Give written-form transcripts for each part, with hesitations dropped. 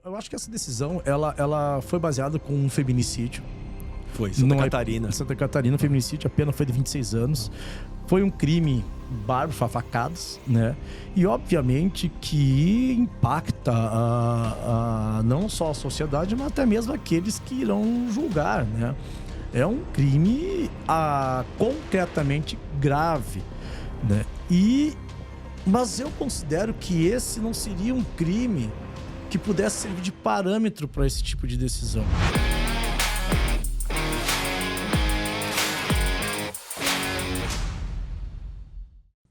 Eu acho que essa decisão, ela foi baseada com um feminicídio. Foi, Santa Catarina. Santa Catarina, feminicídio, a pena foi de 26 anos. Foi um crime bárbaro, facadas, né? E obviamente que impacta não só a sociedade, mas até mesmo aqueles que irão julgar, né? É um crime concretamente grave, né? Mas eu considero que esse não seria um crime que pudesse servir de parâmetro para esse tipo de decisão.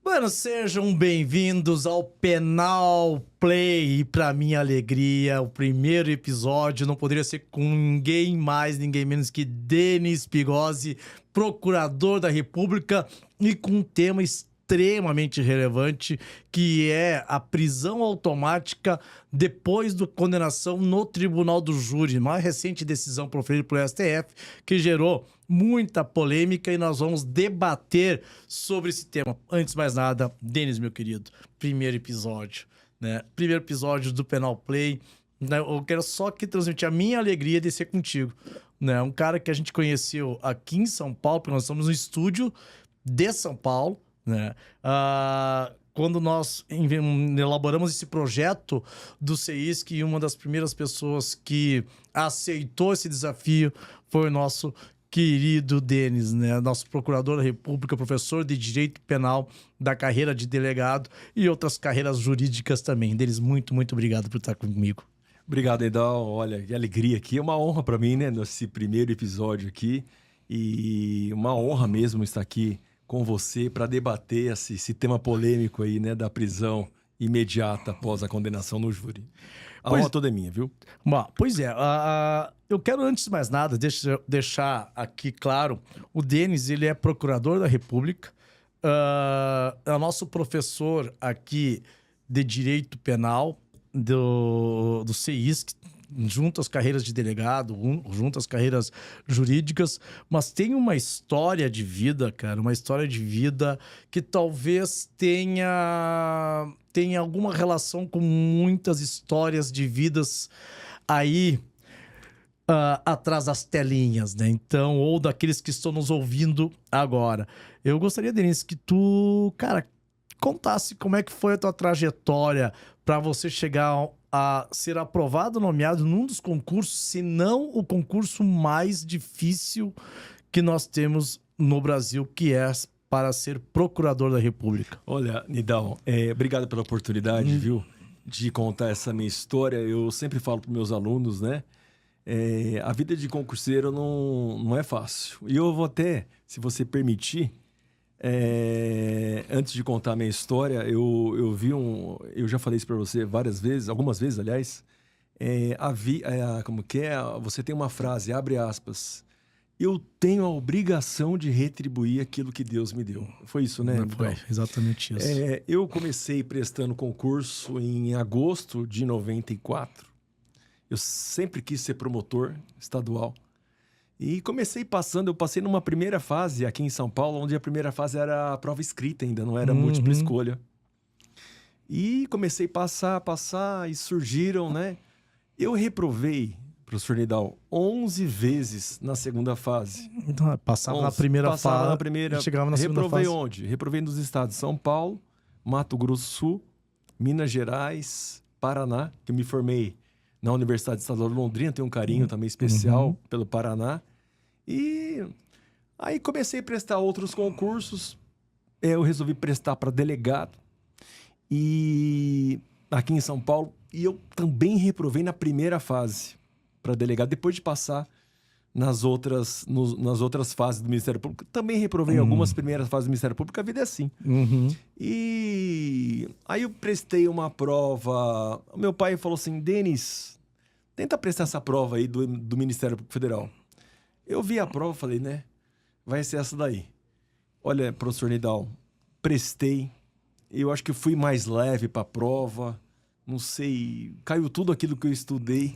Bueno, sejam bem-vindos ao Penal Play. E para minha alegria, o primeiro episódio não poderia ser com ninguém mais, ninguém menos que Denis Pigosi, procurador da República, e com um tema extremamente relevante, que é a prisão automática depois da condenação no Tribunal do Júri. Mais recente decisão proferida pelo STF, que gerou muita polêmica, e nós vamos debater sobre esse tema. Antes de mais nada, Denis, meu querido, primeiro episódio, né? Primeiro episódio do Penal Play, né? Eu quero só aqui transmitir a minha alegria de ser contigo, né? Um cara que a gente conheceu aqui em São Paulo, porque nós estamos no estúdio de São Paulo, né? Quando nós elaboramos esse projeto do CEISC, e uma das primeiras pessoas que aceitou esse desafio foi o nosso querido Denis, né? Nosso procurador da República, professor de Direito Penal da carreira de delegado e outras carreiras jurídicas também. Denis, muito, muito obrigado por estar comigo. Obrigado, Edal. Olha, que alegria aqui. É uma honra para mim, né? Nesse primeiro episódio aqui. E uma honra mesmo estar aqui com você para debater esse tema polêmico aí, né? Da prisão imediata após a condenação no júri. A honra toda é minha, viu? Bom, pois é. Eu quero, antes de mais nada, deixar aqui claro, o Denis, ele é procurador da República, é o nosso professor aqui de Direito Penal do CEISC, junto às carreiras de delegado, junto às carreiras jurídicas, mas tem uma história de vida, cara, uma história de vida que talvez tenha alguma relação com muitas histórias de vidas aí atrás das telinhas, né? Então, ou daqueles que estão nos ouvindo agora. Eu gostaria, Denis, que tu, cara, contasse como é que foi a tua trajetória para você chegar a ser aprovado, nomeado num dos concursos, se não o concurso mais difícil que nós temos no Brasil, que é para ser procurador da República. Olha, Nidal, obrigado pela oportunidade, viu, de contar essa minha história. Eu sempre falo para meus alunos, né? A vida de concurseiro não é fácil. E eu vou até, se você permitir, antes de contar a minha história, eu vi eu já falei isso para você algumas vezes, aliás. Como que é? Você tem uma frase, abre aspas: eu tenho a obrigação de retribuir aquilo que Deus me deu. Foi isso, né? Foi exatamente isso. Eu comecei prestando concurso em agosto de 94. Eu sempre quis ser promotor estadual. E eu passei numa primeira fase aqui em São Paulo, onde a primeira fase era a prova escrita ainda, não era múltipla escolha. E comecei a passar, e surgiram, né? Eu reprovei, professor Nidal, 11 vezes na segunda fase. Então, passava na primeira fase e chegava na segunda fase. Reprovei onde? Reprovei nos estados de São Paulo, Mato Grosso do Sul, Minas Gerais, Paraná, que eu me formei na Universidade Estadual de Londrina, tenho um carinho também especial pelo Paraná. E aí comecei a prestar outros concursos. Eu resolvi prestar para delegado e aqui em São Paulo. E eu também reprovei na primeira fase para delegado, depois de passar nas outras fases do Ministério Público. Também reprovei algumas primeiras fases do Ministério Público. A vida é assim. E aí eu prestei uma prova. O meu pai falou assim: Denis, tenta prestar essa prova aí do Ministério Público Federal. Eu vi a prova e falei, né? Vai ser essa daí. Olha, professor Nidal, prestei. Eu acho que fui mais leve para a prova. Não sei, caiu tudo aquilo que eu estudei.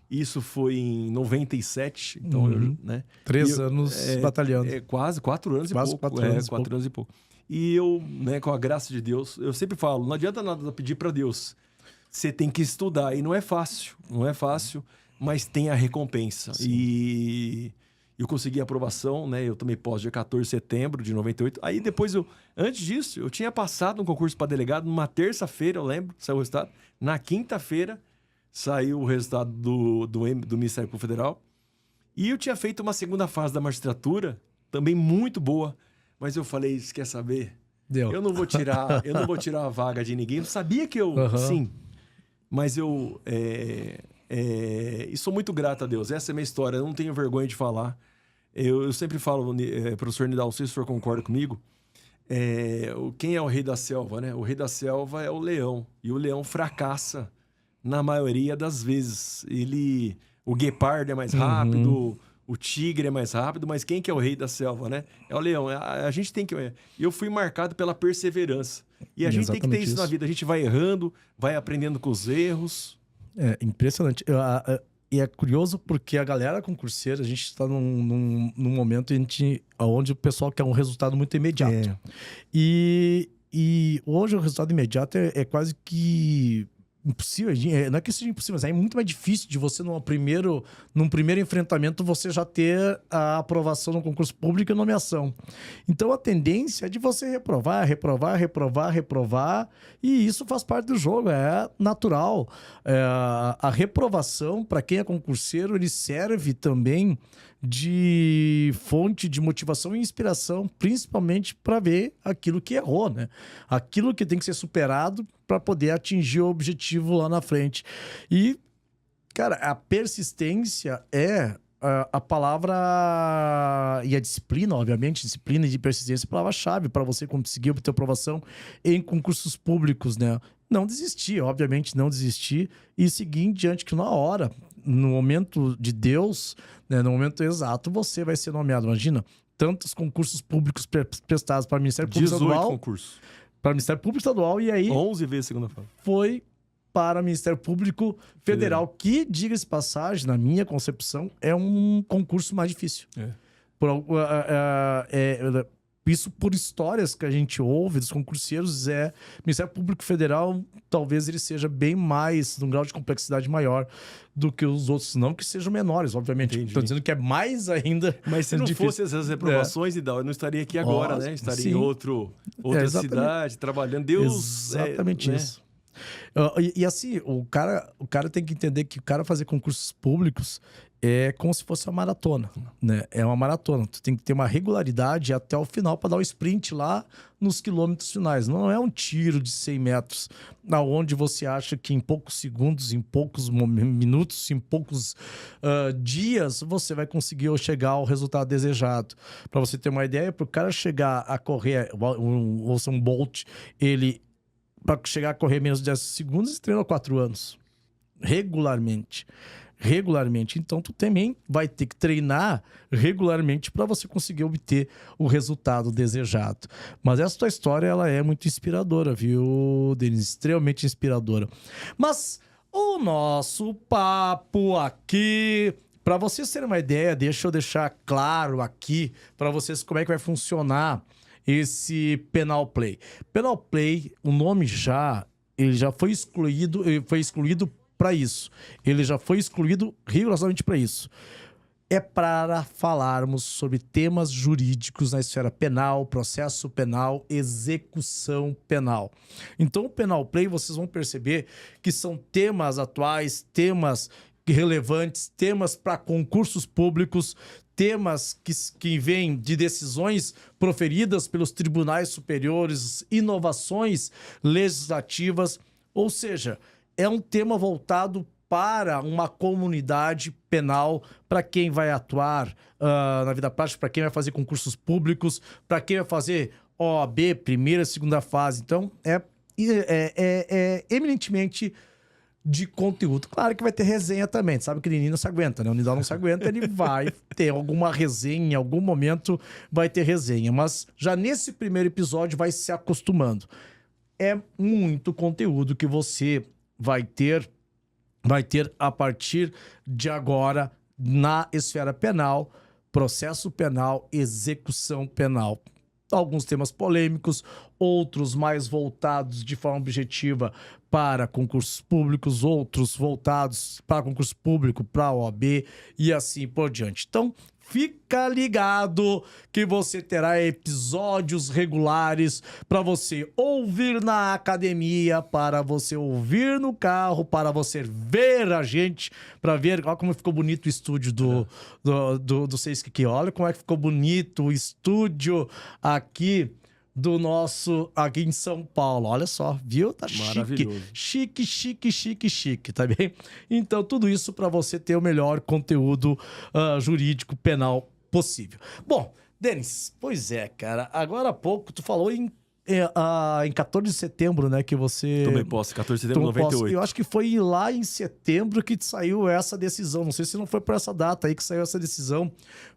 Isso foi em 97. Então, né? 3 anos batalhando. Quase 4 anos quase e pouco. 4 anos e pouco. E eu, né, com a graça de Deus, eu sempre falo, não adianta nada pedir para Deus você tem que estudar. E não é fácil, mas tem a recompensa. Sim. E eu consegui a aprovação, né? Eu tomei posse dia 14 de setembro de 98. Aí depois, antes disso, eu tinha passado um concurso para delegado numa terça-feira, eu lembro, saiu o resultado. Na quinta-feira, saiu o resultado do Ministério Público Federal. E eu tinha feito uma segunda fase da magistratura, também muito boa. Mas eu falei, você quer saber? Deu. Eu não vou tirar a vaga de ninguém. Eu sabia que sim, mas e sou muito grato a Deus. Essa é a minha história, eu não tenho vergonha de falar. Eu sempre falo, professor Nidal, não sei se o senhor concorda comigo, quem é o rei da selva, né? O rei da selva é o leão, e o leão fracassa na maioria das vezes. O guepardo é mais rápido, o tigre é mais rápido, mas quem que é o rei da selva, né? É o leão. A gente tem que... Eu fui marcado pela perseverança. E a gente tem que ter isso na vida. A gente vai errando, vai aprendendo com os erros. É impressionante. E é curioso porque a galera concurseira, a gente está num momento onde o pessoal quer um resultado muito imediato. E hoje o resultado imediato é quase que impossível. Não é que seja impossível, mas é muito mais difícil de você, num primeiro enfrentamento, você já ter a aprovação no concurso público e nomeação. Então a tendência é de você reprovar, e isso faz parte do jogo, é natural. A reprovação, para quem é concurseiro, ele serve também de fonte de motivação e inspiração, principalmente para ver aquilo que errou, né? Aquilo que tem que ser superado para poder atingir o objetivo lá na frente. E, cara, a persistência é a palavra e a disciplina, obviamente, disciplina e persistência é a palavra-chave para você conseguir obter aprovação em concursos públicos, né? Não desistir, obviamente, não desistir e seguir em diante que na hora, no momento de Deus, né, no momento exato, você vai ser nomeado. Imagina, tantos concursos públicos prestados para o Ministério Público Estadual. 18 concursos. Para o Ministério Público Estadual e aí... 11 vezes segunda fase. Foi para o Ministério Público Federal, que, diga-se passagem, na minha concepção, é um concurso mais difícil. Isso por histórias que a gente ouve dos concurseiros, Ministério Público Federal, talvez ele seja bem mais, num grau de complexidade maior do que os outros, não que sejam menores, obviamente. Estou dizendo que é mais ainda. Mas se não fosse essas reprovações, eu não estaria aqui agora, né? Estaria em outra cidade, trabalhando. Deus... Exatamente isso. E assim, o cara tem que entender que o cara fazer concursos públicos é como se fosse uma maratona, né? É uma maratona. Tu tem que ter uma regularidade até o final para dar o sprint lá nos quilômetros finais. Não é um tiro de 100 metros, onde você acha que em poucos segundos, em poucos minutos, em poucos dias, você vai conseguir chegar ao resultado desejado. Para você ter uma ideia, para o cara chegar a correr, o Usain Bolt, para chegar a correr menos de 10 segundos, ele treina 4 anos. Regularmente. Então, tu também vai ter que treinar regularmente para você conseguir obter o resultado desejado. Mas essa tua história, ela é muito inspiradora, viu, Denis? Extremamente inspiradora. Mas o nosso papo aqui... Para vocês terem uma ideia, deixa eu deixar claro aqui para vocês como é que vai funcionar esse Penal Play. Penal Play, o nome ele já foi excluído para isso. Ele já foi excluído rigorosamente para isso. É para falarmos sobre temas jurídicos na esfera penal, processo penal, execução penal. Então, o Penal Play, vocês vão perceber que são temas atuais, temas relevantes, temas para concursos públicos, temas que vêm de decisões proferidas pelos tribunais superiores, inovações legislativas, ou seja, é um tema voltado para uma comunidade penal, para quem vai atuar na vida prática, para quem vai fazer concursos públicos, para quem vai fazer OAB, primeira e segunda fase. Então, é eminentemente de conteúdo. Claro que vai ter resenha também. Sabe que o Nini não se aguenta, né? O Nidal não se aguenta, ele vai ter alguma resenha, em algum momento vai ter resenha. Mas já nesse primeiro episódio vai se acostumando. É muito conteúdo que você vai ter a partir de agora na esfera penal, processo penal, execução penal. alguns temas polêmicos, outros mais voltados de forma objetiva para concursos públicos, outros voltados para concurso público, para a OAB e assim por diante. Então, fica ligado que você terá episódios regulares para você ouvir na academia, para você ouvir no carro, para você ver a gente, para ver. Olha como ficou bonito o estúdio do Seisk aqui. Olha como é que ficou bonito o estúdio aqui do nosso, aqui em São Paulo. Olha só, viu? Tá Maravilhoso. Chique, tá bem? Então, tudo isso para você ter o melhor conteúdo jurídico penal possível. Bom, Denis, pois é, cara, agora há pouco tu falou em 14 de setembro, né, que você... Tomei posse, 14 de setembro de 98. Eu acho que foi lá em setembro que saiu essa decisão. Não sei se não foi por essa data aí que saiu essa decisão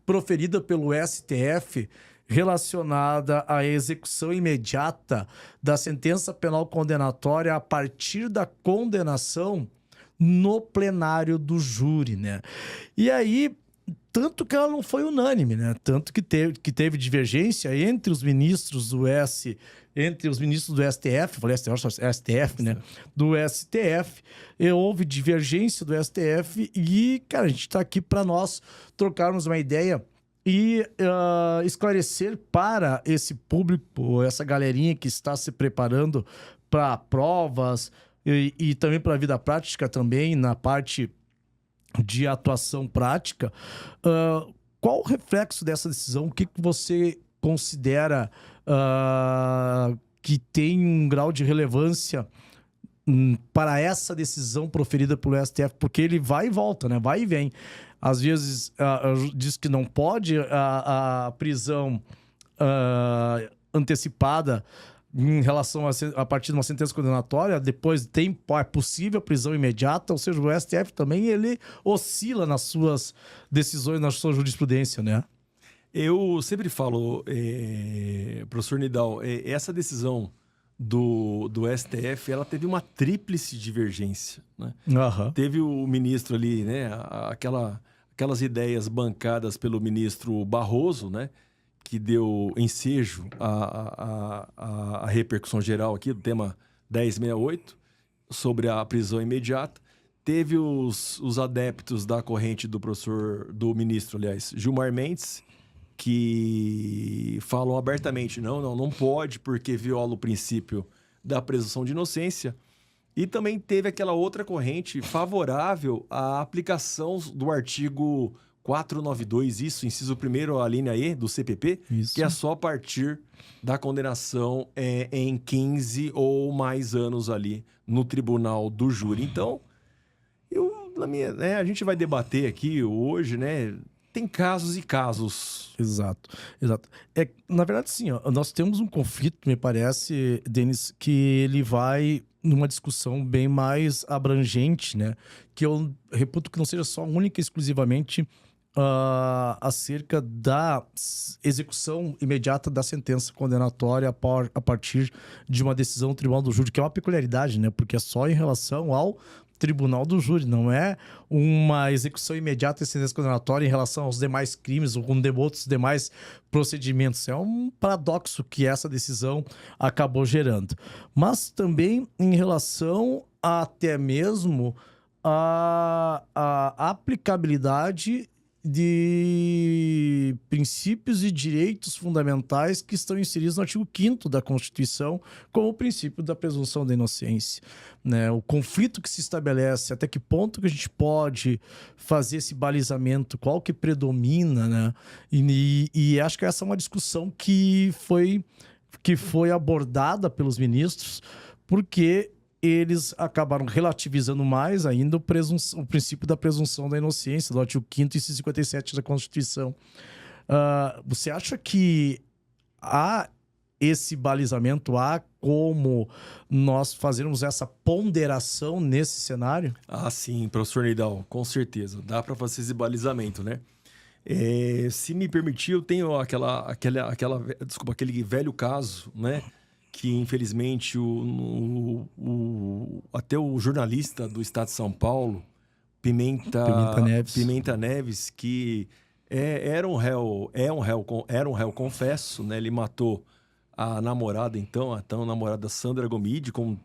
proferida pelo STF, relacionada à execução imediata da sentença penal condenatória a partir da condenação no plenário do júri, né? E aí, tanto que ela não foi unânime, né? Tanto que teve divergência entre os ministros do STF, falei STF, né? Do STF, e houve divergência do STF e, cara, a gente está aqui para nós trocarmos uma ideia e esclarecer para esse público, essa galerinha que está se preparando para provas e também para a vida prática também, na parte de atuação prática, qual o reflexo dessa decisão? O que você considera que tem um grau de relevância para essa decisão proferida pelo STF? Porque ele vai e volta, né? Vai e vem. Às vezes diz que não pode a prisão antecipada em relação a partir de uma sentença condenatória, depois é possível a prisão imediata, ou seja, o STF também ele oscila nas suas decisões, na sua jurisprudência, né? Eu sempre falo, professor Nidal, essa decisão do STF, ela teve uma tríplice divergência, né? Uhum. Teve o ministro ali, né, aquelas ideias bancadas pelo ministro Barroso, né, que deu ensejo à repercussão geral aqui do tema 1068, sobre a prisão imediata. Teve os adeptos da corrente do ministro, aliás, Gilmar Mendes, que falam abertamente, não pode, porque viola o princípio da presunção de inocência. E também teve aquela outra corrente favorável à aplicação do artigo 492, inciso 1º, a linha E do CPP, Isso. que é só a partir da condenação em 15 ou mais anos ali no tribunal do júri. Então, a gente vai debater aqui hoje, né? Tem casos e casos. Exato. Na verdade, sim, ó, nós temos um conflito, me parece, Denis, que ele vai numa discussão bem mais abrangente, né? Que eu reputo que não seja só única e exclusivamente acerca da execução imediata da sentença condenatória a partir de uma decisão do Tribunal do Júri, que é uma peculiaridade, né? Porque é só em relação ao Tribunal do Júri, não é uma execução imediata de sentença condenatória em relação aos demais crimes ou com outros demais procedimentos. É um paradoxo que essa decisão acabou gerando. Mas também em relação até mesmo à aplicabilidade de princípios e direitos fundamentais que estão inseridos no artigo 5º da Constituição, como o princípio da presunção da inocência, né? O conflito que se estabelece, até que ponto que a gente pode fazer esse balizamento, qual que predomina, né? E acho que essa é uma discussão que foi abordada pelos ministros, porque eles acabaram relativizando mais ainda o princípio da presunção da inocência, do artigo 5º e 57 da Constituição. Você acha que há esse balizamento, há como nós fazermos essa ponderação nesse cenário? Ah, sim, professor Nidal, com certeza. Dá para fazer esse balizamento, né? Se me permitir, eu tenho aquele velho caso, né? Que infelizmente até o jornalista do Estado de São Paulo, Pimenta Neves, que Era um réu confesso, né? Ele matou a namorada, então, a tão namorada Sandra Gomide, com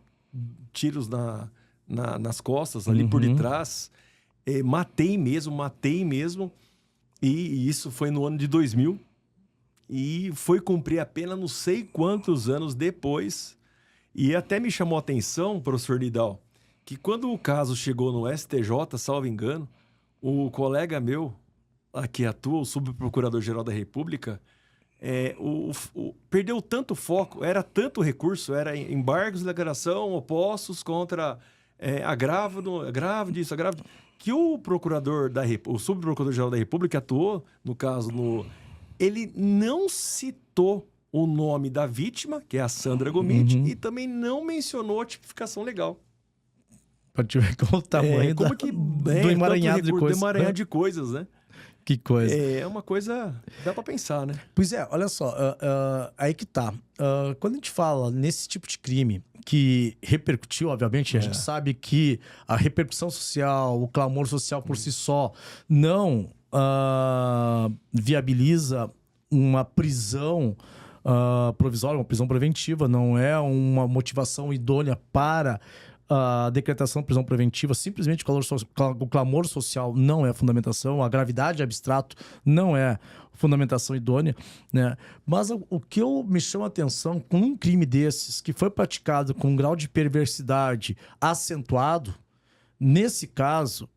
tiros nas costas, ali por detrás. Matei mesmo. E isso foi no ano de 2000. E foi cumprir a pena não sei quantos anos depois. E até me chamou a atenção, professor Nidal, que quando o caso chegou no STJ, salvo engano, o colega meu, que atua, o subprocurador-geral da República, perdeu tanto foco, era tanto recurso, era embargos de declaração opostos contra agravo disso, que o o subprocurador-geral da República atuou, no caso, ele não citou o nome da vítima, que é a Sandra Gomide, e também não mencionou a tipificação legal. Pra te ver qual o tamanho do emaranhado de coisas. Do emaranhado de coisas, né? Que coisa. É uma coisa... Dá pra pensar, né? Pois é, olha só. Aí que tá. Quando a gente fala nesse tipo de crime que repercutiu, obviamente, a gente sabe que a repercussão social, o clamor social por si só não viabiliza uma prisão provisória, uma prisão preventiva, não é uma motivação idônea para a decretação de prisão preventiva. Simplesmente o clamor social não é fundamentação, a gravidade abstrato não é fundamentação idônea, né? Mas o que me chama a atenção com um crime desses, que foi praticado com um grau de perversidade acentuado, nesse caso,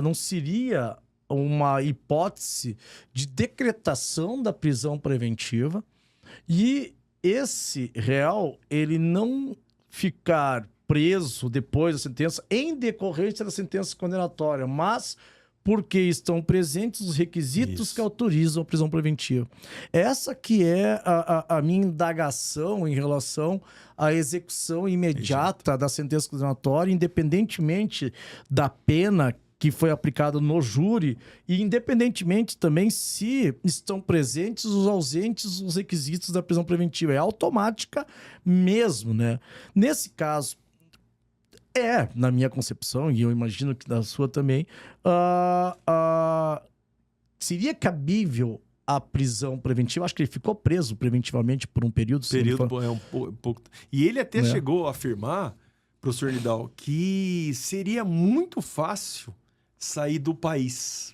não seria uma hipótese de decretação da prisão preventiva e esse réu, ele não ficar preso depois da sentença, em decorrência da sentença condenatória, mas porque estão presentes os requisitos que autorizam a prisão preventiva. Essa que é a minha indagação em relação à execução imediata da sentença condenatória, independentemente da pena que foi aplicada no júri e independentemente também se estão presentes os ausentes os requisitos da prisão preventiva. É automática mesmo, né? Nesse caso, na minha concepção, e eu imagino que na sua também, seria cabível a prisão preventiva. Acho que ele ficou preso preventivamente por um período. Um pouco. E ele até chegou a afirmar, professor Nidal, que seria muito fácil sair do país.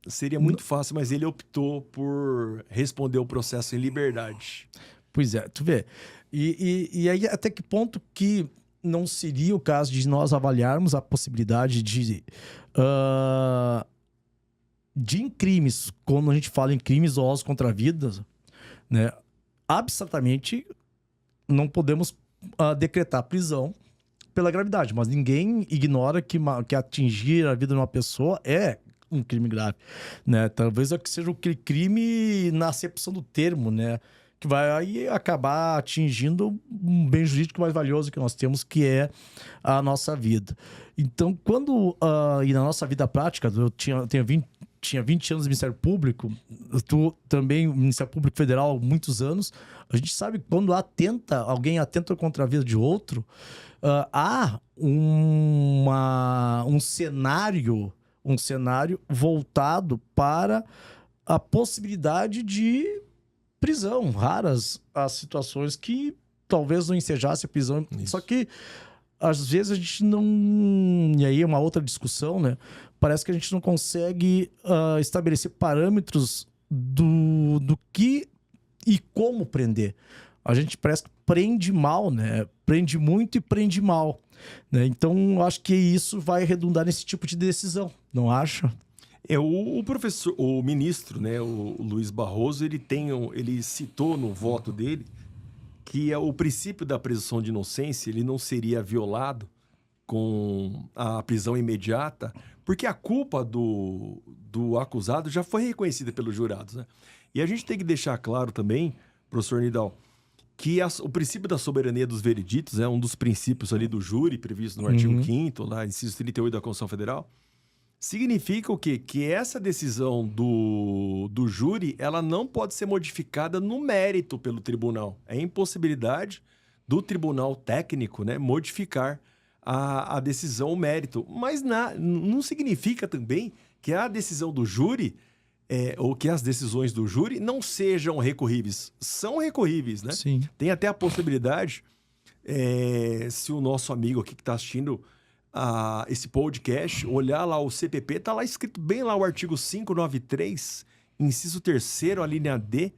Seria muito fácil, mas ele optou por responder o processo em liberdade. Pois é, tu vê. E aí, até que ponto que não seria o caso de nós avaliarmos a possibilidade de em crimes, quando a gente fala em crimes dolosos contra a vida, né, abstratamente não podemos decretar prisão pela gravidade, mas ninguém ignora que atingir a vida de uma pessoa é um crime grave, né? Talvez que seja o crime na acepção do termo, né? Que vai aí acabar atingindo um bem jurídico mais valioso que nós temos, que é a nossa vida. Então, e na nossa vida prática, eu tinha 20 anos de Ministério Público, tu também, Ministério Público Federal, muitos anos, a gente sabe que quando alguém atenta contra a vida de outro, há um cenário voltado para a possibilidade de prisão. Raras as situações que talvez não ensejasse a prisão. Isso. Só que, às vezes, a gente não... E aí é uma outra discussão, né? Parece que a gente não consegue estabelecer parâmetros do que e como prender. A gente parece que prende mal, né? Prende muito e prende mal, né? Então, acho que isso vai redundar nesse tipo de decisão, não acha? O ministro, né, o Luiz Barroso, ele citou no voto dele que o princípio da presunção de inocência ele não seria violado com a prisão imediata, porque a culpa do acusado já foi reconhecida pelos jurados, né? E a gente tem que deixar claro também, professor Nidal, que o princípio da soberania dos vereditos é um dos princípios ali do júri, previsto no artigo 5º, lá, inciso 38 da Constituição Federal. Significa o quê? Que essa decisão do júri, ela não pode ser modificada no mérito pelo tribunal. É impossibilidade do tribunal técnico, né, modificar a decisão, o mérito. Mas não significa também que a decisão do júri, ou que as decisões do júri não sejam recorríveis. São recorríveis, né? Sim. Tem até a possibilidade, se o nosso amigo aqui que está assistindo esse podcast, olhar lá o CPP, tá lá escrito bem lá o artigo 593, inciso 3º, a linha D.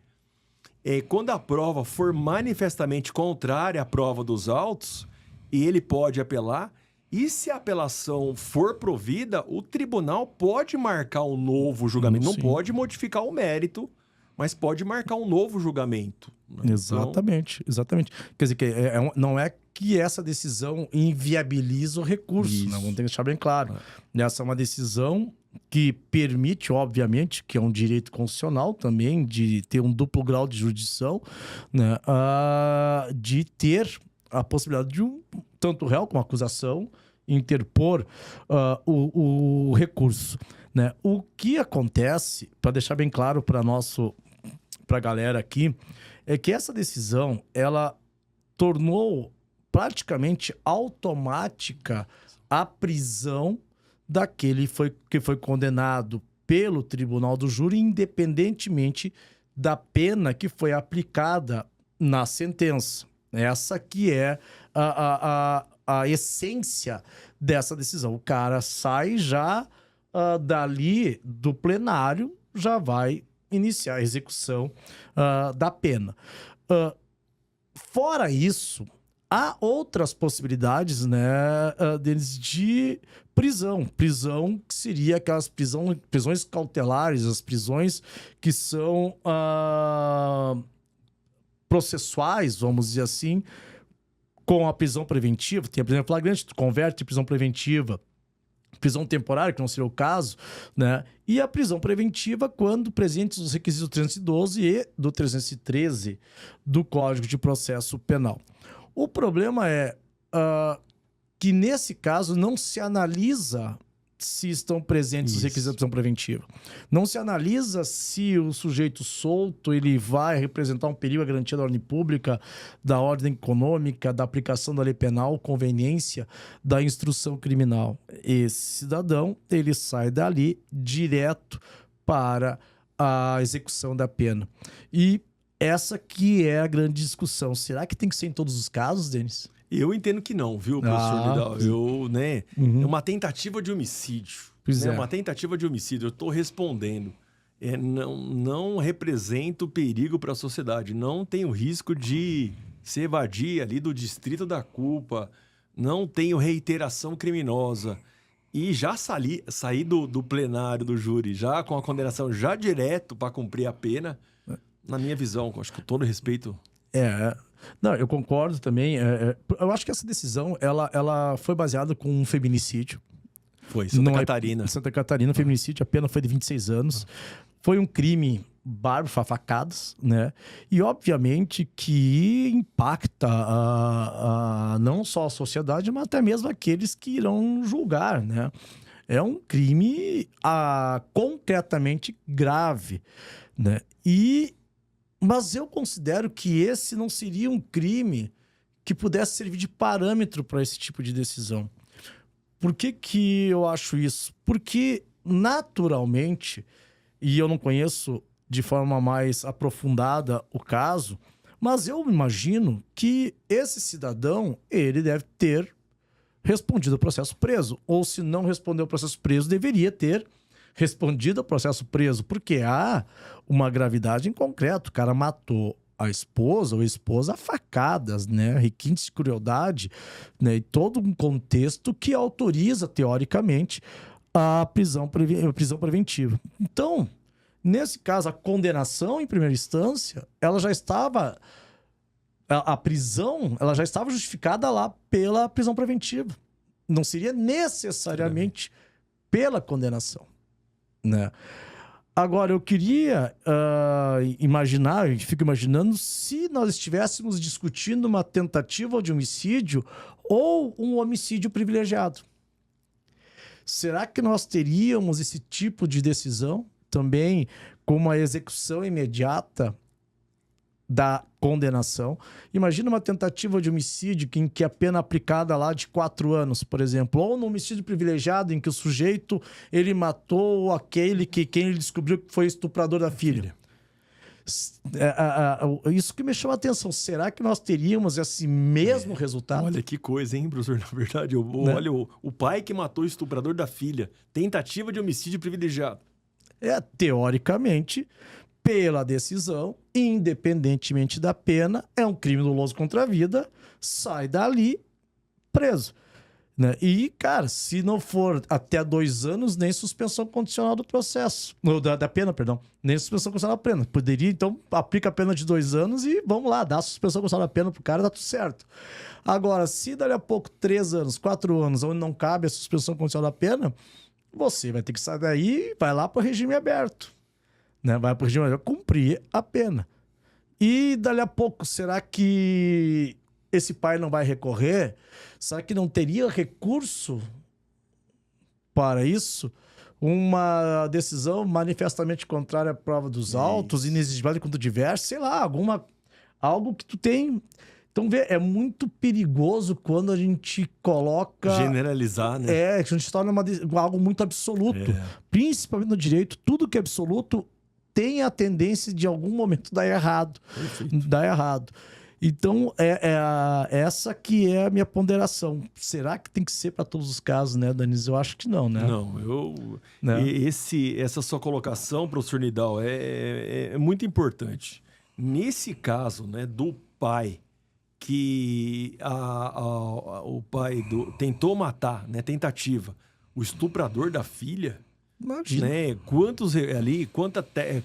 Quando a prova for manifestamente contrária à prova dos autos, ele pode apelar, e se a apelação for provida, o tribunal pode marcar um novo julgamento. Não pode modificar o mérito, mas pode marcar um novo julgamento. Exatamente, exatamente. Quer dizer, não é que essa decisão inviabiliza o recurso, né? Vamos ter que deixar bem claro. Essa é uma decisão que permite, obviamente, que é um direito constitucional também, de ter um duplo grau de jurisdição, né? De ter a possibilidade de tanto o réu como a acusação interpor o recurso, né? O que acontece, para deixar bem claro para a galera aqui, é que essa decisão, ela tornou praticamente automática a prisão daquele que foi condenado pelo tribunal do júri, independentemente da pena que foi aplicada na sentença. Essa que é a essência dessa decisão. O cara sai já dali do plenário, já vai iniciar a execução da pena. Fora isso, há outras possibilidades, né, deles de prisão. Prisão que seria aquelas prisões cautelares, as prisões que são processuais, vamos dizer assim, com a prisão preventiva. Tem a prisão flagrante, tu converte em prisão preventiva. Prisão temporária, que não seria o caso, né? E a prisão preventiva quando presentes os requisitos do 312 e do 313 do Código de Processo Penal. O problema é que, nesse caso, não se analisa se estão presentes os requisitos da prisão preventiva. Não se analisa se o sujeito solto ele vai representar um perigo à garantia da ordem pública, da ordem econômica, da aplicação da lei penal, conveniência da instrução criminal. Esse cidadão, ele sai dali direto para a execução da pena. E essa que é a grande discussão. Será que tem que ser em todos os casos, Denis? Eu entendo que não, viu, professor Nidal? É uma tentativa de homicídio. Pois é. Uma tentativa de homicídio. Eu estou respondendo. Não representa o perigo para a sociedade. Não tem o risco de se evadir ali do distrito da culpa. Não tenho reiteração criminosa. E já sair do plenário do júri, já com a condenação já direto para cumprir a pena, na minha visão, acho que com todo respeito... Não, eu concordo também. Eu acho que essa decisão, ela foi baseada com um feminicídio. Foi, Santa Catarina. Santa Catarina, feminicídio, a pena foi de 26 anos. Foi um crime bárbaro, facadas, né? E, obviamente, que impacta não só a sociedade, mas até mesmo aqueles que irão julgar, né? É um crime concretamente grave, né? Mas eu considero que esse não seria um crime que pudesse servir de parâmetro para esse tipo de decisão. Por que eu acho isso? Porque, naturalmente, e eu não conheço de forma mais aprofundada o caso, mas eu imagino que esse cidadão, ele deve ter respondido ao processo preso. Ou, se não respondeu ao processo preso, deveria ter respondido ao processo preso, porque há uma gravidade em concreto. O cara matou a esposa ou a esposa a facadas, né? Requintes de crueldade, né? E todo um contexto que autoriza, teoricamente, a prisão preventiva. Então, nesse caso, a condenação em primeira instância, ela já estava... A prisão, ela já estava justificada lá pela prisão preventiva. Não seria necessariamente pela condenação, né? Agora, eu queria imaginar, eu fico imaginando, se nós estivéssemos discutindo uma tentativa de homicídio ou um homicídio privilegiado. Será que nós teríamos esse tipo de decisão também com uma execução imediata da condenação. Imagina uma tentativa de homicídio em que a pena aplicada lá de 4 anos, por exemplo, ou no homicídio privilegiado em que o sujeito ele matou aquele que quem ele descobriu que foi estuprador da filha. Isso que me chama a atenção. Será que nós teríamos esse mesmo resultado? Olha que coisa, hein, professor? Na verdade, olha o pai que matou o estuprador da filha. Tentativa de homicídio privilegiado. Teoricamente, pela decisão, independentemente da pena, é um crime doloso contra a vida, sai dali preso. Né? E, cara, se não for até 2 anos, nem suspensão condicional do processo. Da pena, perdão. Nem suspensão condicional da pena. Poderia, então, aplica a pena de 2 anos e vamos lá, dá a suspensão condicional da pena pro cara, dá tudo certo. Agora, se dali a pouco 3 anos, 4 anos, onde não cabe a suspensão condicional da pena, você vai ter que sair daí e vai lá pro regime aberto. Né? Vai pro regime aberto cumprir a pena. E dali a pouco, será que esse pai não vai recorrer? Será que não teria recurso para isso? Uma decisão manifestamente contrária à prova dos autos, inexigibilidade contra diverso, sei lá, algo que tu tem. Então, vê, é muito perigoso quando a gente coloca... Generalizar, né? A gente torna algo muito absoluto. Principalmente no direito, tudo que é absoluto tem a tendência de, em algum momento, dar errado. Perfeito. Dar errado. Então, essa que é a minha ponderação. Será que tem que ser para todos os casos, né, Danise? Eu acho que não, né? Não, essa sua colocação, professor Nidal, é muito importante. Nesse caso, né, do pai, que o pai tentou matar, né, tentativa, o estuprador da filha... Imagina. Né?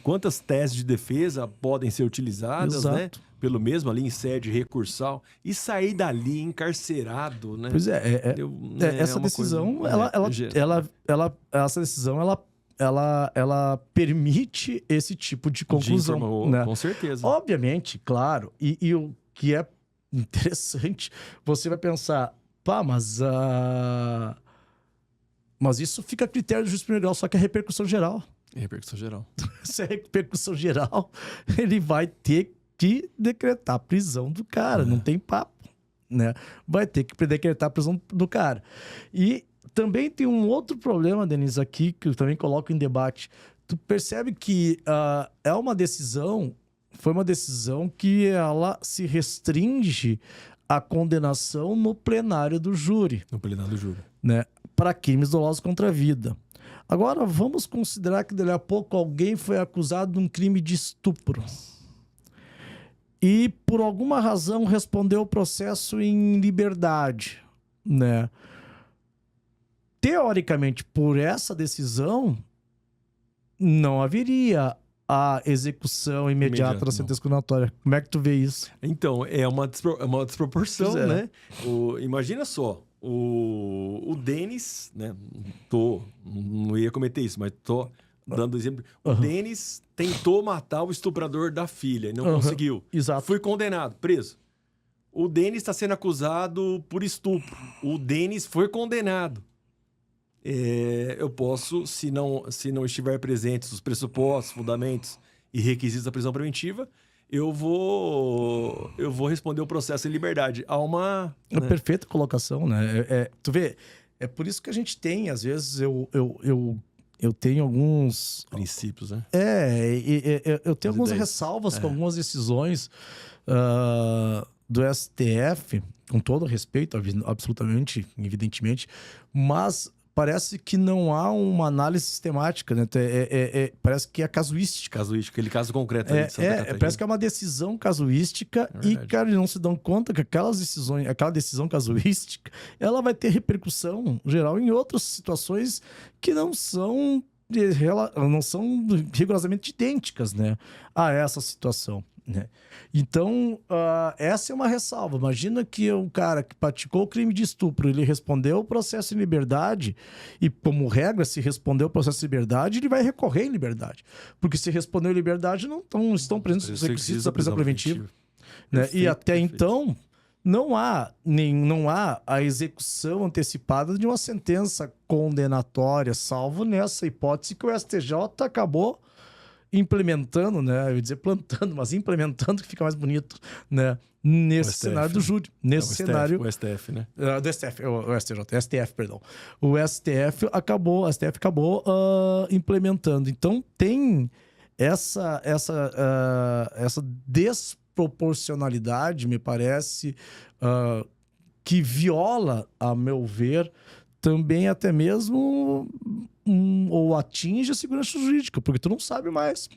Quantas teses de defesa podem ser utilizadas, né? Pelo mesmo ali em sede recursal e sair dali encarcerado, né? Pois essa decisão, essa decisão, ela permite esse tipo de conclusão, né? Com certeza. Obviamente, claro. E o que é interessante, você vai pensar, mas isso fica a critério do juiz de primeiro grau, só que é repercussão geral. Repercussão geral. Se é repercussão geral, ele vai ter que decretar a prisão do cara, não tem papo, né? Vai ter que decretar a prisão do cara. E também tem um outro problema, Denise, aqui, que eu também coloco em debate. Tu percebe que foi uma decisão que ela se restringe à condenação no plenário do júri. No plenário do júri. Né? Para crimes dolosos contra a vida. Agora, vamos considerar que dali a pouco alguém foi acusado de um crime de estupro. E, por alguma razão, respondeu o processo em liberdade, né? Teoricamente, por essa decisão, não haveria a execução imediata da sentença condenatória. Como é que tu vê isso? Então, é uma desproporção, né? Imagina só, o Denis, né? Não ia cometer isso, mas tô dando exemplo. O Denis tentou matar o estuprador da filha e não conseguiu. Exato. Foi condenado, preso. O Denis está sendo acusado por estupro. O Denis foi condenado. Eu posso, se não estiver presentes os pressupostos, fundamentos e requisitos da prisão preventiva, eu vou responder o processo em liberdade. Há uma... É uma perfeita colocação, né? Tu vê, é por isso que a gente tem, às vezes, eu tenho alguns... princípios, né? Eu tenho algumas ressalvas com algumas decisões do STF, com todo respeito, absolutamente, evidentemente, mas parece que não há uma análise sistemática, né? Parece que é casuística. Casuística, aquele caso concreto ali de Santa Catarina. Parece que é uma decisão casuística e, cara, não se dão conta que aquela decisão casuística, ela vai ter repercussão geral em outras situações que não são rigorosamente idênticas, né, a essa situação, né? Então, essa é uma ressalva. Imagina que o cara que praticou o crime de estupro, ele respondeu o processo em liberdade e, como regra, se respondeu o processo em liberdade, ele vai recorrer em liberdade. Porque se respondeu em liberdade, não estão presentes os requisitos da prisão preventiva. Né? Perfeito, e até então, não há a execução antecipada de uma sentença condenatória, salvo nessa hipótese que o STJ acabou implementando, né? Eu ia dizer plantando, mas implementando que fica mais bonito, né? Nesse cenário do júri. Nesse cenário... O STF, né? Do STF, o STJ, STF, perdão. O STF acabou implementando. Então, tem essa desproporcionalidade, me parece, que viola, a meu ver, também até mesmo ou atinge a segurança jurídica, porque tu não sabe mais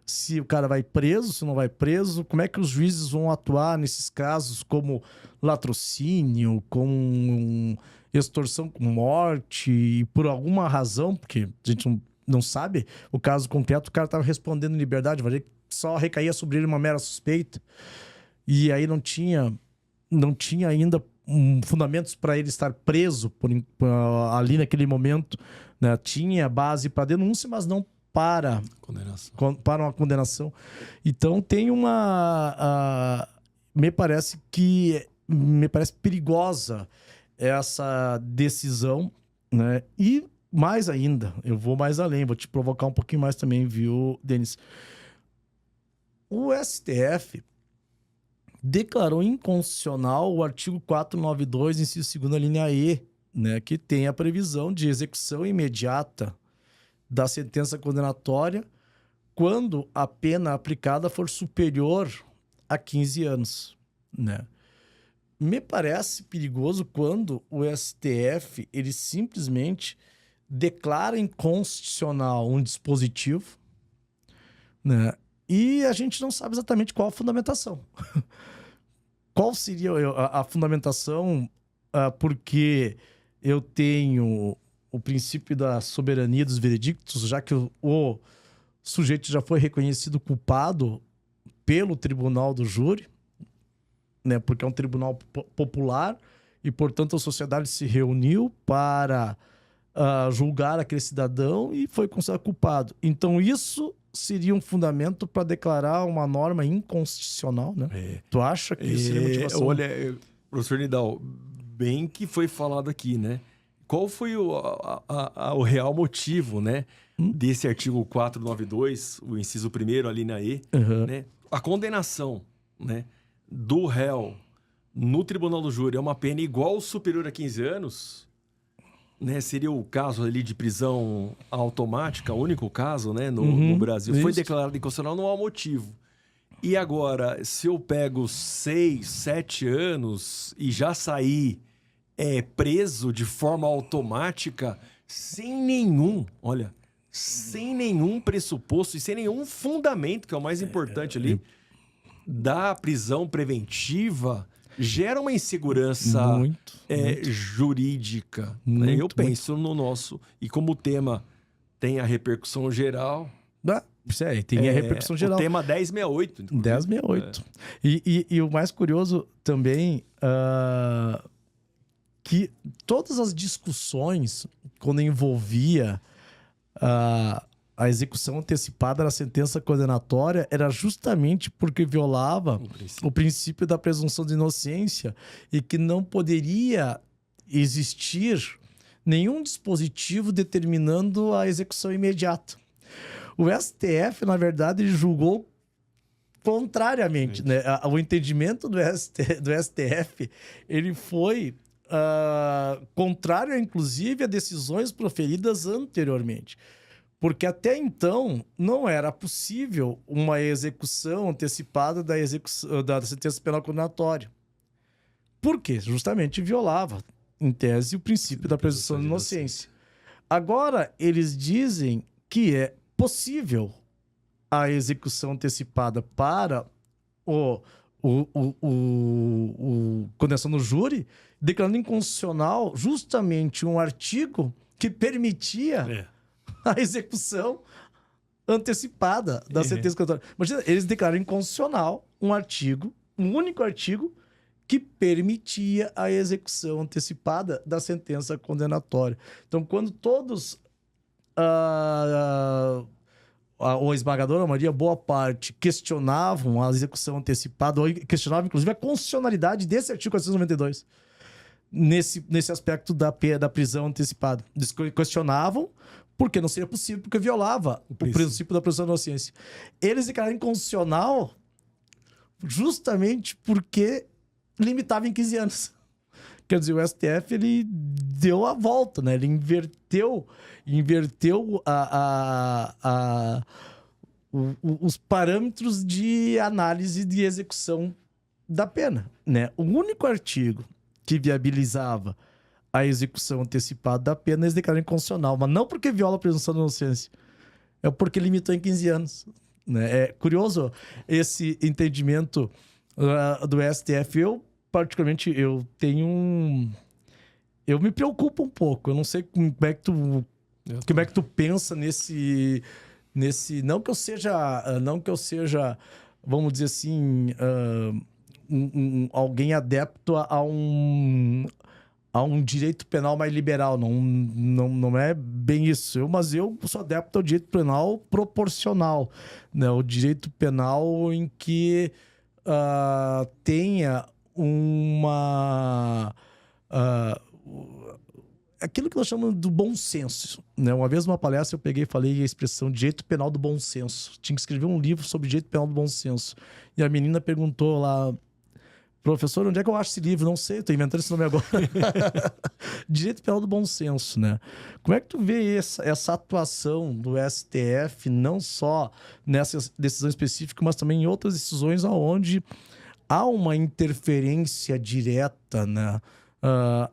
se o cara vai preso, se não vai preso, como é que os juízes vão atuar nesses casos como latrocínio, com extorsão com morte, e por alguma razão, porque a gente não sabe o caso concreto, o cara estava respondendo em liberdade, só recaía sobre ele uma mera suspeita, e aí não tinha ainda fundamentos para ele estar preso ali naquele momento, né? Tinha base para denúncia, mas não para uma condenação. Então tem me parece perigosa essa decisão, né? E mais ainda, eu vou mais além, vou te provocar um pouquinho mais também, viu, Denis? O STF declarou inconstitucional o artigo 492, inciso 2ª, linha E, né, que tem a previsão de execução imediata da sentença condenatória quando a pena aplicada for superior a 15 anos, né? Me parece perigoso quando o STF ele simplesmente declara inconstitucional um dispositivo, né? E a gente não sabe exatamente qual a fundamentação. Qual seria a fundamentação? Porque eu tenho o princípio da soberania dos veredictos, já que o sujeito já foi reconhecido culpado pelo tribunal do júri, né? Porque é um tribunal popular e, portanto, a sociedade se reuniu para julgar aquele cidadão e foi considerado culpado. Então, isso seria um fundamento para declarar uma norma inconstitucional, né? Tu acha que isso seria motivação? Olha, professor Nidal, bem que foi falado aqui, né? Qual foi o real motivo, né, desse artigo 492, o inciso 1º, a linha E, né? A condenação, né, do réu no tribunal do júri é uma pena igual ou superior a 15 anos, né? Seria o caso ali de prisão automática, o único caso, né, no Brasil. Foi declarado inconstitucional, não há motivo. E agora, se eu pego 6, 7 anos e já saí preso de forma automática, sem nenhum pressuposto e sem nenhum fundamento, que é o mais importante ali, da prisão preventiva, gera uma insegurança jurídica. Né? Eu penso no nosso... E como o tema tem a repercussão geral... Tem a repercussão geral. O tema 1068. Inclusive. 1068. E o mais curioso também... que todas as discussões, quando envolvia a execução antecipada da sentença condenatória, era justamente porque violava o princípio da presunção de inocência e que não poderia existir nenhum dispositivo determinando a execução imediata. O STF, na verdade, ele julgou contrariamente, né? O entendimento do STF, ele foi... contrário, inclusive, a decisões proferidas anteriormente. Porque até então não era possível uma execução antecipada da sentença penal condenatória. Por quê? Justamente violava, em tese, o princípio da presunção de inocência. Agora, eles dizem que é possível a execução antecipada para condenação no júri, declarando inconstitucional justamente um artigo que permitia a execução antecipada da sentença condenatória. Imagina, eles declaram inconstitucional um único artigo que permitia a execução antecipada da sentença condenatória. Então, quando todos... ou a esmagadora maioria, boa parte, questionavam a execução antecipada, ou questionavam, inclusive, a constitucionalidade desse artigo 492, nesse aspecto da prisão antecipada. Eles questionavam Porque não seria possível, porque violava o princípio da presunção de inocência. Eles declararam inconstitucional justamente porque limitava em 15 anos. Quer dizer, o STF, ele deu a volta, né? Ele inverteu os parâmetros de análise de execução da pena, né? O único artigo que viabilizava a execução antecipada da pena, eles declararam inconstitucional, mas não porque viola a presunção de inocência, é porque limitou em 15 anos. Né? É curioso esse entendimento do STF. Eu, particularmente, eu me preocupo um pouco. Eu não sei como é que tu pensa nesse... Não que eu seja, vamos dizer assim, alguém adepto a um direito penal mais liberal. Não é bem isso. Mas eu sou adepto ao direito penal proporcional. Né? O direito penal em que tenha aquilo que nós chamamos do bom senso. Né? Uma vez numa palestra eu peguei e falei a expressão direito penal do bom senso. Tinha que escrever um livro sobre direito penal do bom senso. E a menina perguntou lá: professor, onde é que eu acho esse livro? Não sei, estou inventando esse nome agora. Direito penal do bom senso, né? Como é que tu vê essa atuação do STF, não só nessa decisão específica, mas também em outras decisões onde há uma interferência direta, né?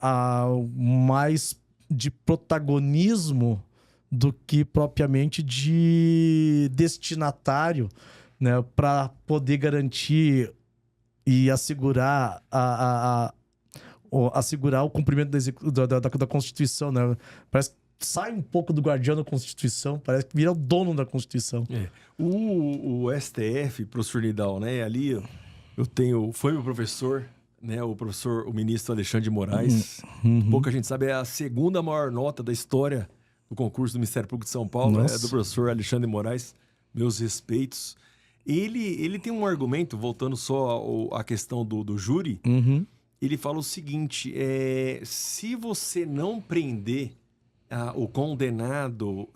Há mais de protagonismo do que propriamente de destinatário, né? Para poder garantir e assegurar assegurar o cumprimento da Constituição, né? Parece que sai um pouco do guardião da Constituição, parece que vira o dono da Constituição. O STF, professor Nidal, né? Ali foi meu professor, né? O ministro Alexandre de Moraes. Pouca gente sabe, é a segunda maior nota da história do concurso do Ministério Público de São Paulo. Nossa. É do professor Alexandre de Moraes. Meus respeitos. Ele tem um argumento, voltando só à questão do júri, ele fala o seguinte: se você não prender o condenado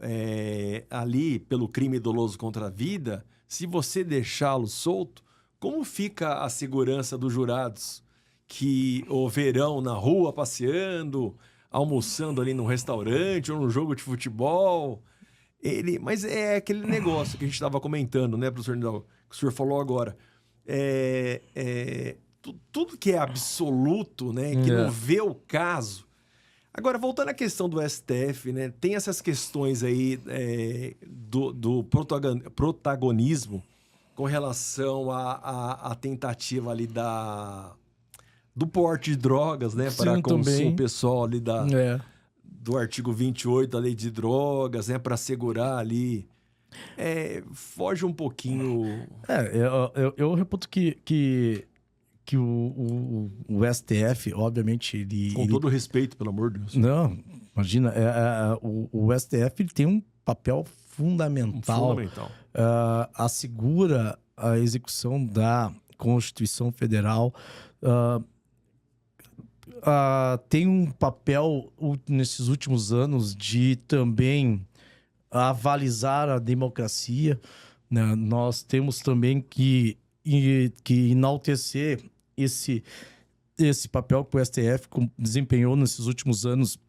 ali pelo crime doloso contra a vida, se você deixá-lo solto, como fica a segurança dos jurados que o verão na rua passeando, almoçando ali num restaurante ou num jogo de futebol? Mas é aquele negócio que a gente estava comentando, né, professor Nidal, que o senhor falou agora. Tudo que é absoluto, né, que não vê o caso. Agora, voltando à questão do STF, né, tem essas questões aí do protagonismo com relação à tentativa ali do porte de drogas, né, para consumo pessoal ali do artigo 28 da Lei de Drogas, né, para segurar ali. Foge um pouquinho... Eu reputo que o STF, obviamente, ele... Com todo respeito, pelo amor de Deus. Não, imagina, o STF ele tem um papel fundamental. Assegura a execução da Constituição Federal, tem um papel nesses últimos anos de também avalizar a democracia, né? Nós temos também que enaltecer esse papel que o STF desempenhou nesses últimos anos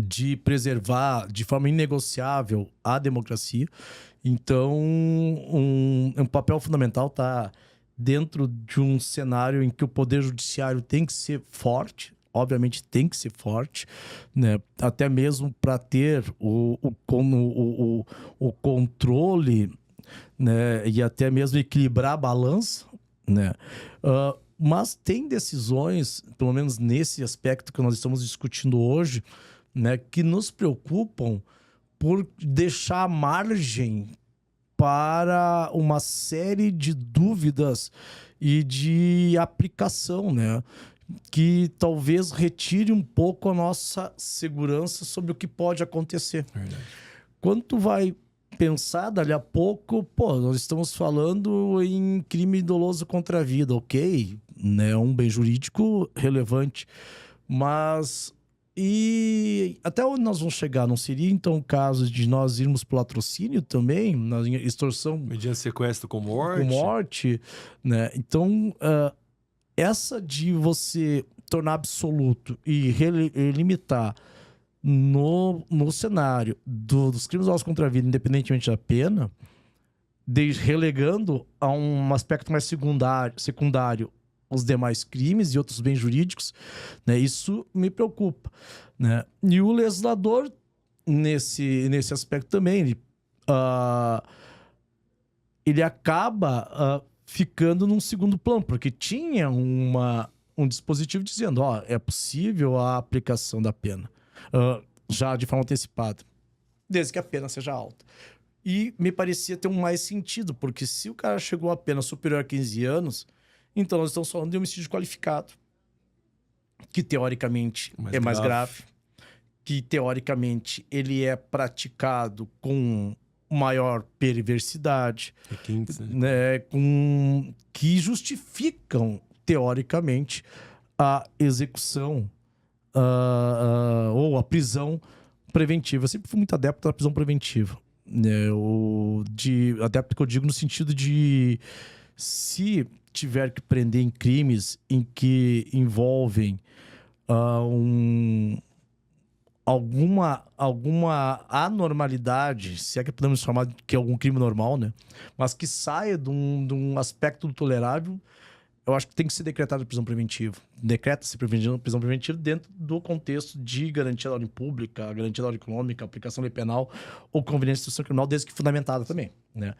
de preservar de forma inegociável a democracia. Então, um papel fundamental está dentro de um cenário em que o Poder Judiciário tem que ser forte, obviamente tem que ser forte, né? Até mesmo para ter o controle, né? E até mesmo equilibrar a balança, né? Mas tem decisões, pelo menos nesse aspecto que nós estamos discutindo hoje, né? Que nos preocupam por deixar margem para uma série de dúvidas e de aplicação, né? Que talvez retire um pouco a nossa segurança sobre o que pode acontecer. Verdade. Quando tu vai pensar dali a pouco, nós estamos falando em crime doloso contra a vida, ok? Né? Um bem jurídico relevante, mas E até onde nós vamos chegar? Não seria, então, o caso de nós irmos pro latrocínio também? Na extorsão Mediante sequestro com com morte, né? Então, essa de você tornar absoluto e limitar no cenário dos crimes dolosos contra a vida, independentemente da pena, relegando a um aspecto mais secundário os demais crimes e outros bens jurídicos, né? Isso me preocupa, né? E o legislador, nesse aspecto também, ele acaba ficando num segundo plano, porque tinha um dispositivo dizendo, é possível a aplicação da pena, já de forma antecipada, desde que a pena seja alta. E me parecia ter um mais sentido, porque se o cara chegou a pena superior a 15 anos, então nós estamos falando de homicídio qualificado, que teoricamente é mais grave, que teoricamente ele é praticado com maior perversidade, né, que justificam, teoricamente, a execução ou a prisão preventiva. Eu sempre fui muito adepto da prisão preventiva. Né, adepto que eu digo no sentido de, se tiver que prender em crimes em que envolvem alguma anormalidade, se é que podemos chamar que é algum crime normal, né? Mas que saia de um aspecto do tolerável, eu acho que tem que ser decretada a prisão preventiva. Decreta-se prisão preventiva dentro do contexto de garantia da ordem pública, garantia da ordem econômica, aplicação lei penal ou conveniência de instituição criminal, desde que fundamentada também, né?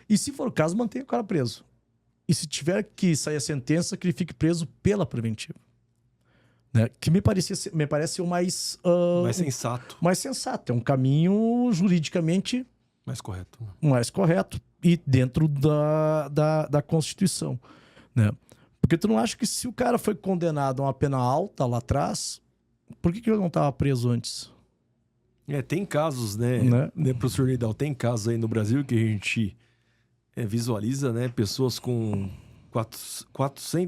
E se for o caso, mantenha o cara preso. E se tiver que sair a sentença, que ele fique preso pela preventiva. Né? Que me parece o mais... mais sensato. Mais sensato. É um caminho juridicamente... mais correto. Mais correto. E dentro da Constituição. Né? Porque tu não acha que se o cara foi condenado a uma pena alta lá atrás, por que ele não estava preso antes? Tem casos, né, professor Nidal? Tem casos aí no Brasil que a gente... visualiza, né, pessoas com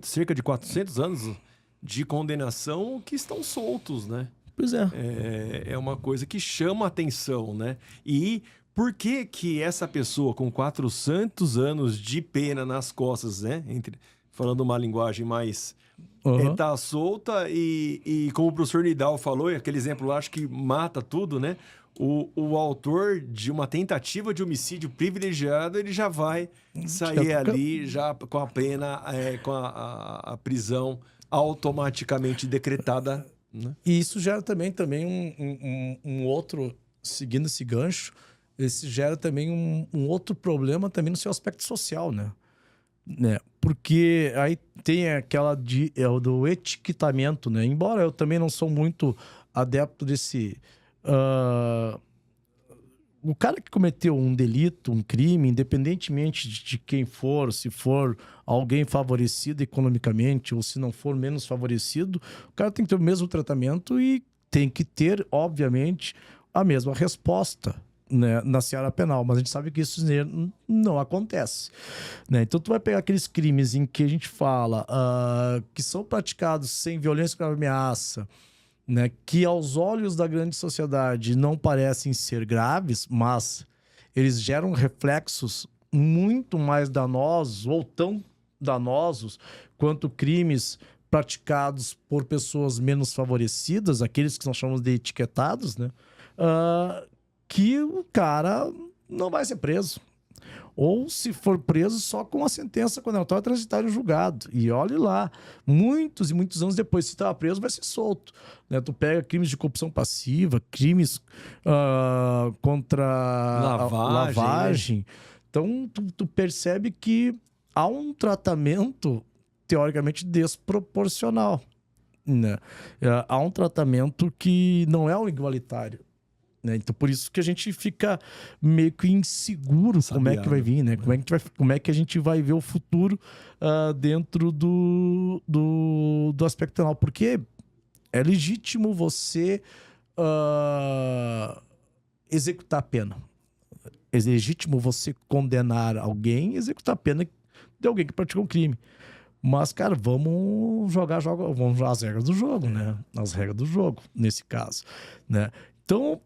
cerca de 400 anos de condenação que estão soltos, né? Pois é. É uma coisa que chama a atenção, né? E por que essa pessoa com 400 anos de pena nas costas, né? Falando uma linguagem mais... tá solta e como o professor Nidal falou, e aquele exemplo lá, acho que mata tudo, né? O autor de uma tentativa de homicídio privilegiado, ele já vai sair ali já com a pena, com a prisão automaticamente decretada. Né? E isso gera também um outro, seguindo esse gancho, esse gera também um outro problema também no seu aspecto social, né? Porque aí tem aquela do etiquetamento, né? Embora eu também não sou muito adepto desse... o cara que cometeu um delito, um crime, independentemente de quem for, se for alguém favorecido economicamente ou se não for menos favorecido, o cara tem que ter o mesmo tratamento e tem que ter, obviamente, a mesma resposta, né, na seara penal. Mas a gente sabe que isso não acontece. Né? Então tu vai pegar aqueles crimes em que a gente fala que são praticados sem violência ou ameaça, né, que aos olhos da grande sociedade não parecem ser graves, mas eles geram reflexos muito mais danosos ou tão danosos quanto crimes praticados por pessoas menos favorecidas, aqueles que nós chamamos de etiquetados, né, que o cara não vai ser preso. Ou, se for preso, só com a sentença condenatória transitária em julgado. E olhe lá, muitos e muitos anos depois, se estava preso, vai ser solto. Né? Tu pega crimes de corrupção passiva, crimes contra lavagem. Né? Então, tu percebe que há um tratamento, teoricamente, desproporcional. Né? Há um tratamento que não é o igualitário. Né? Então, por isso que a gente fica meio que inseguro como é que vai vir, né? Como é que a gente vai ver o futuro dentro do aspecto penal. Porque é legítimo você executar a pena. É legítimo você condenar alguém e executar a pena de alguém que praticou um crime. Mas, cara, vamos jogar as regras do jogo, né? As regras do jogo, nesse caso, né? Então,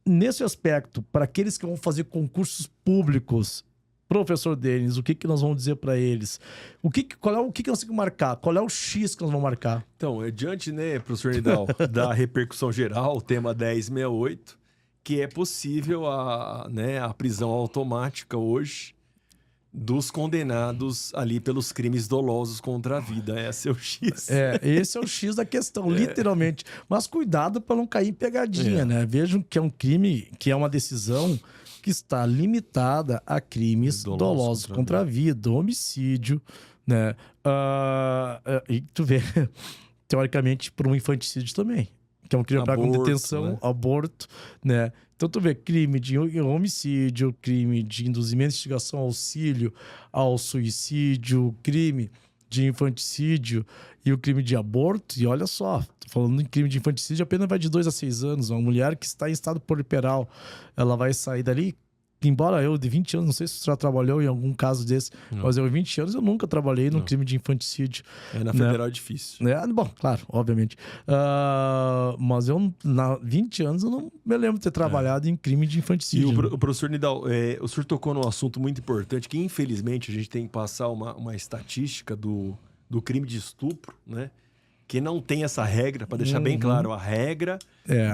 nesse aspecto, para aqueles que vão fazer concursos públicos, professor Denis, o que nós vamos dizer para eles? O que nós temos que marcar? Qual é o X que nós vamos marcar? Então, diante, né, professor Nidal, da repercussão geral, o tema 1068, que é possível a prisão automática hoje dos condenados ali pelos crimes dolosos contra a vida. Esse é o X. Esse é o X da questão, literalmente. Mas cuidado para não cair em pegadinha, né? Vejam que é um crime, que é uma decisão que está limitada a crimes dolosos contra a vida, homicídio, né? E tu vê, teoricamente, por um infanticídio também, que é um crime para detenção, né? Aborto, né? Então, tu vê crime de homicídio, crime de induzimento, instigação, auxílio ao suicídio, crime de infanticídio e o crime de aborto. E olha só, tô falando em crime de infanticídio, a pena vai de 2 a 6 anos. Uma mulher que está em estado puerperal, ela vai sair dali. Embora eu, de 20 anos, não sei se você já trabalhou em algum caso desse, mas eu, de 20 anos, eu nunca trabalhei num crime de infanticídio. Na federal é difícil. Bom, claro, obviamente. Mas eu, na 20 anos, eu não me lembro de ter trabalhado em crime de infanticídio. E o professor Nidal, o senhor tocou num assunto muito importante, que infelizmente a gente tem que passar uma estatística do crime de estupro, né? Que não tem essa regra, para deixar bem claro, a regra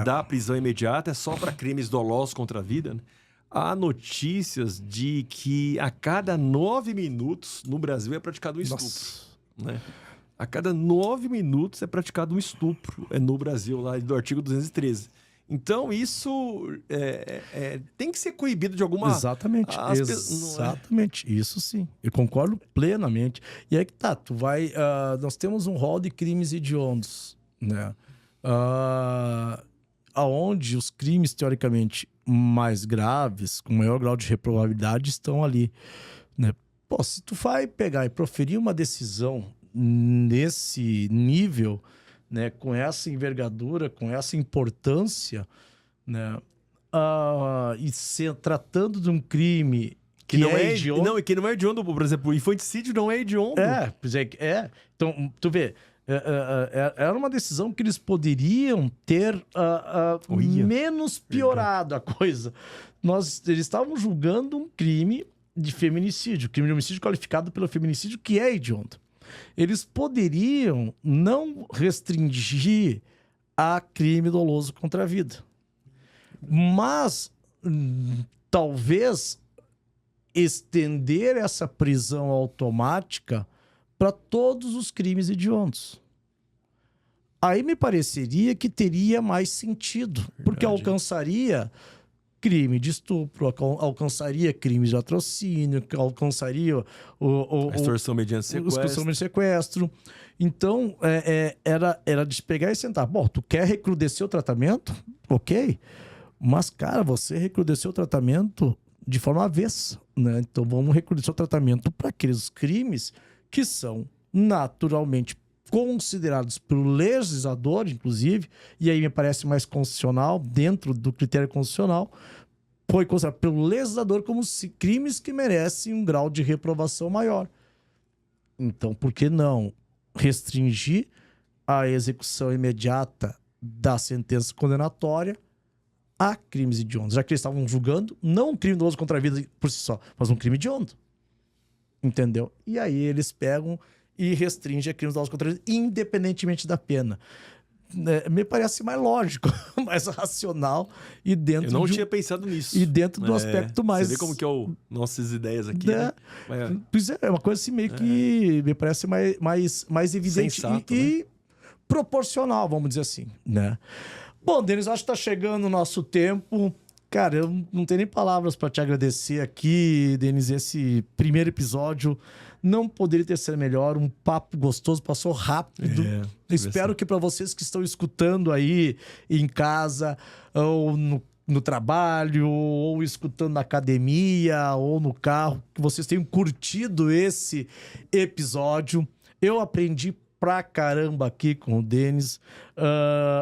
da prisão imediata é só para crimes dolosos contra a vida, né? Há notícias de que a cada 9 minutos no Brasil é praticado um estupro. Né? A cada 9 minutos é praticado um estupro no Brasil, lá do artigo 213. Então, isso tem que ser coibido de alguma... Exatamente, exatamente. Isso sim, eu concordo plenamente. E aí que tá, nós temos um rol de crimes hediondos, né? Aonde os crimes, teoricamente, mais graves, com maior grau de reprovabilidade, estão ali, né? Pô, se tu vai pegar e proferir uma decisão nesse nível, né, com essa envergadura, com essa importância, né, tratando de um crime que não é hediondo... Não, e que não é hediondo, por exemplo, o infanticídio não é hediondo. Então, tu vê... Era uma decisão que eles poderiam ter menos piorado a coisa. Eles estavam julgando um crime de feminicídio, crime de homicídio qualificado pelo feminicídio, que é hediondo. Eles poderiam não restringir a crime doloso contra a vida. Mas talvez estender essa prisão automática para todos os crimes hediondos. Aí me pareceria que teria mais sentido, porque alcançaria crime de estupro, alcançaria crime de latrocínio, alcançaria a extorsão mediante sequestro. Então, era de pegar e sentar. Bom, tu quer recrudescer o tratamento? Ok. Mas, cara, você recrudesceu o tratamento de forma avessa, né? Então, vamos recrudescer o tratamento para aqueles crimes que são naturalmente considerados pelo legislador, inclusive, e aí me parece mais constitucional, dentro do critério constitucional, foi considerado pelo legislador como crimes que merecem um grau de reprovação maior. Então, por que não restringir a execução imediata da sentença condenatória a crimes hediondos? Já que eles estavam julgando não um crime doloso contra a vida por si só, mas um crime hediondo. Entendeu? E aí eles pegam e restringem a crimes dolosos contra a vida, independentemente da pena. Me parece mais lógico, mais racional e dentro... Eu não tinha pensado nisso. E dentro do aspecto mais... Você vê como que é nossas ideias aqui, né? Pois é uma coisa assim meio que me parece mais evidente. Sensato, e proporcional, vamos dizer assim, né? Bom, Denis, acho que tá chegando o nosso tempo. Cara, eu não tenho nem palavras para te agradecer aqui, Denis. Esse primeiro episódio não poderia ter sido melhor. Um papo gostoso, passou rápido. Espero que para vocês que estão escutando aí em casa, ou no trabalho, ou escutando na academia, ou no carro, que vocês tenham curtido esse episódio. Eu aprendi pra caramba aqui com o Denis.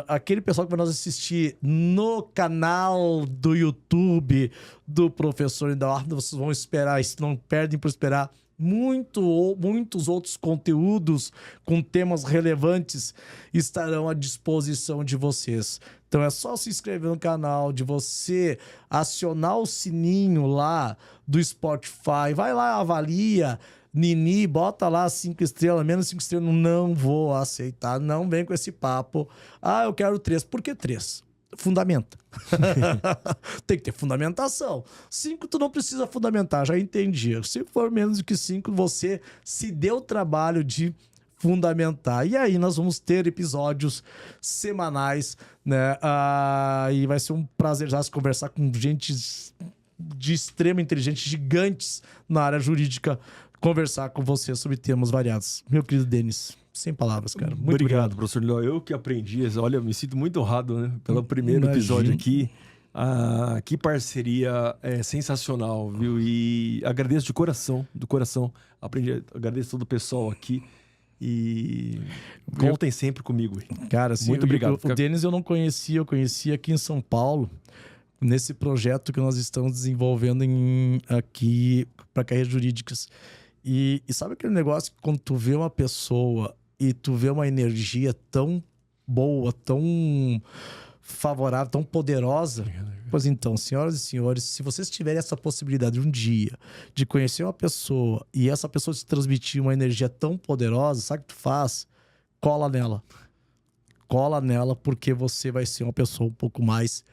Aquele pessoal que vai nos assistir no canal do YouTube do Professor Nidal, vocês vão esperar, se não perdem por esperar muitos outros conteúdos com temas relevantes estarão à disposição de vocês. Então é só se inscrever no canal, de você acionar o sininho lá do Spotify, vai lá, avalia, Nini, bota lá 5 estrelas, menos 5 estrelas, não vou aceitar, não vem com esse papo. Ah, eu quero 3, por que 3? Fundamenta. Tem que ter fundamentação. 5 tu não precisa fundamentar, já entendi. Se for menos do que 5, você se deu o trabalho de fundamentar. E aí nós vamos ter episódios semanais, né? E vai ser um prazer já conversar com gente de extrema inteligência, gigantes na área jurídica, conversar com você sobre temas variados. Meu querido Denis, sem palavras, cara. Muito obrigado. Professor Ló. Eu que aprendi. Olha, eu me sinto muito honrado, né? Pelo primeiro episódio aqui. Que parceria sensacional, viu? E agradeço de coração, do coração. Agradeço todo o pessoal aqui. E contem sempre comigo. Cara, assim, muito obrigado. O Denis eu não conhecia, eu conheci aqui em São Paulo, nesse projeto que nós estamos desenvolvendo aqui para carreiras jurídicas. E sabe aquele negócio que quando tu vê uma pessoa e tu vê uma energia tão boa, tão favorável, tão poderosa? Pois então, senhoras e senhores, se vocês tiverem essa possibilidade um dia de conhecer uma pessoa e essa pessoa te transmitir uma energia tão poderosa, sabe o que tu faz? Cola nela. Cola nela, porque você vai ser uma pessoa um pouco mais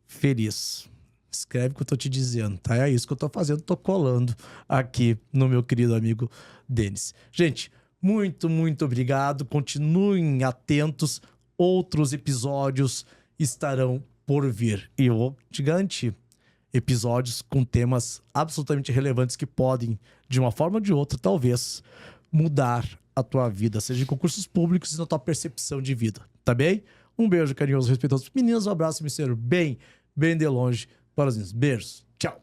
feliz. Escreve o que eu tô te dizendo, tá? É isso que eu tô fazendo, tô colando aqui no meu querido amigo Denis. Gente, muito, muito obrigado. Continuem atentos. Outros episódios estarão por vir. E eu vou te garantir, episódios com temas absolutamente relevantes que podem, de uma forma ou de outra, talvez, mudar a tua vida, seja em concursos públicos e na tua percepção de vida, tá bem? Um beijo carinhoso, respeitoso. Meninas, um abraço, me ser bem de longe para os meninos. Beijos. Tchau.